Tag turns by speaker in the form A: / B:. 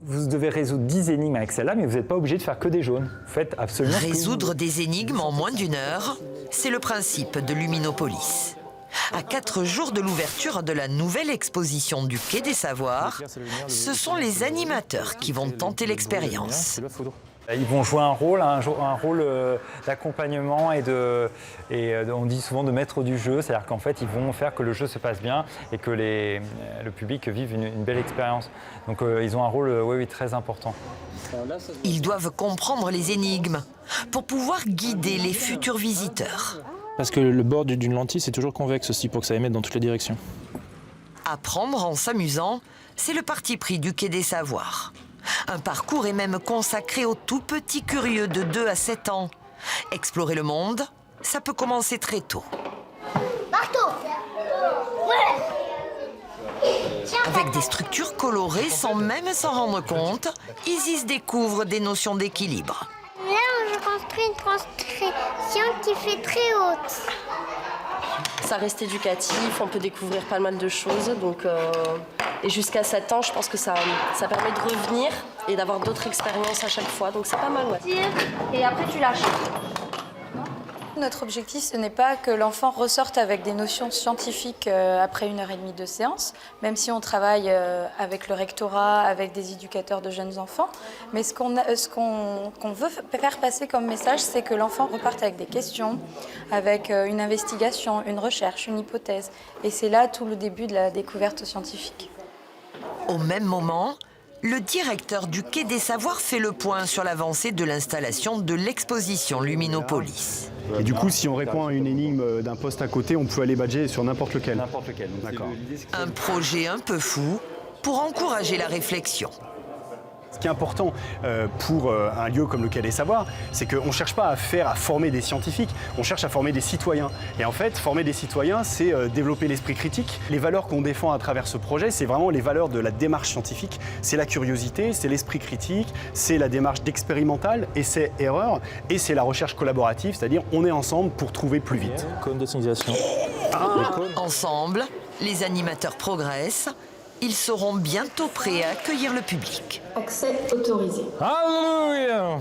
A: Vous devez résoudre 10 énigmes avec celle-là, mais vous n'êtes pas obligé de faire que des jaunes. Vous faites absolument
B: Résoudre des énigmes en moins d'1 heure, c'est le principe de Luminopolis. À 4 jours de l'ouverture de la nouvelle exposition du Quai des Savoirs, ce sont les animateurs qui vont tenter l'expérience.
A: Ils vont jouer un rôle d'accompagnement on dit souvent de maître du jeu, c'est-à-dire qu'en fait ils vont faire que le jeu se passe bien et que le public vive une belle expérience. Donc ils ont un rôle très important.
B: Ils doivent comprendre les énigmes pour pouvoir guider les futurs visiteurs.
C: Parce que le bord d'une lentille c'est toujours convexe aussi pour que ça émette dans toutes les directions.
B: Apprendre en s'amusant, c'est le parti pris du Quai des Savoirs. Un parcours est même consacré aux tout petits curieux de 2 à 7 ans. Explorer le monde, ça peut commencer très tôt. Avec des structures colorées sans même s'en rendre compte, Isis découvre des notions d'équilibre.
D: Là, je construis une construction qui fait très haute.
E: Ça reste éducatif, on peut découvrir pas mal de choses. Et jusqu'à 7 ans, je pense que ça permet de revenir et d'avoir d'autres expériences à chaque fois. Donc c'est pas mal, ouais.
D: Et après, tu lâches.
F: Notre objectif, ce n'est pas que l'enfant ressorte avec des notions scientifiques après 1h30 de séance, même si on travaille avec le rectorat, avec des éducateurs de jeunes enfants. Mais ce qu'on veut faire passer comme message, c'est que l'enfant reparte avec des questions, avec une investigation, une recherche, une hypothèse. Et c'est là tout le début de la découverte scientifique.
B: Au même moment, le directeur du Quai des Savoirs fait le point sur l'avancée de l'installation de l'exposition Luminopolis.
G: Et du coup, si on répond à une énigme d'un poste à côté, on peut aller badger sur n'importe lequel.
A: N'importe lequel.
G: D'accord.
B: Un projet un peu fou pour encourager la réflexion.
G: Ce qui est important pour un lieu comme le Quai des Savoirs, c'est qu'on ne cherche pas à former des scientifiques, on cherche à former des citoyens. Et en fait, former des citoyens, c'est développer l'esprit critique. Les valeurs qu'on défend à travers ce projet, c'est vraiment les valeurs de la démarche scientifique. C'est la curiosité, c'est l'esprit critique, c'est la démarche d'expérimental, essai-erreur, et c'est la recherche collaborative, c'est-à-dire on est ensemble pour trouver plus vite.
C: Cône de signalisation.
B: Ensemble, les animateurs progressent. Ils seront bientôt prêts à accueillir le public.
H: Accès autorisé.
A: Alléluia!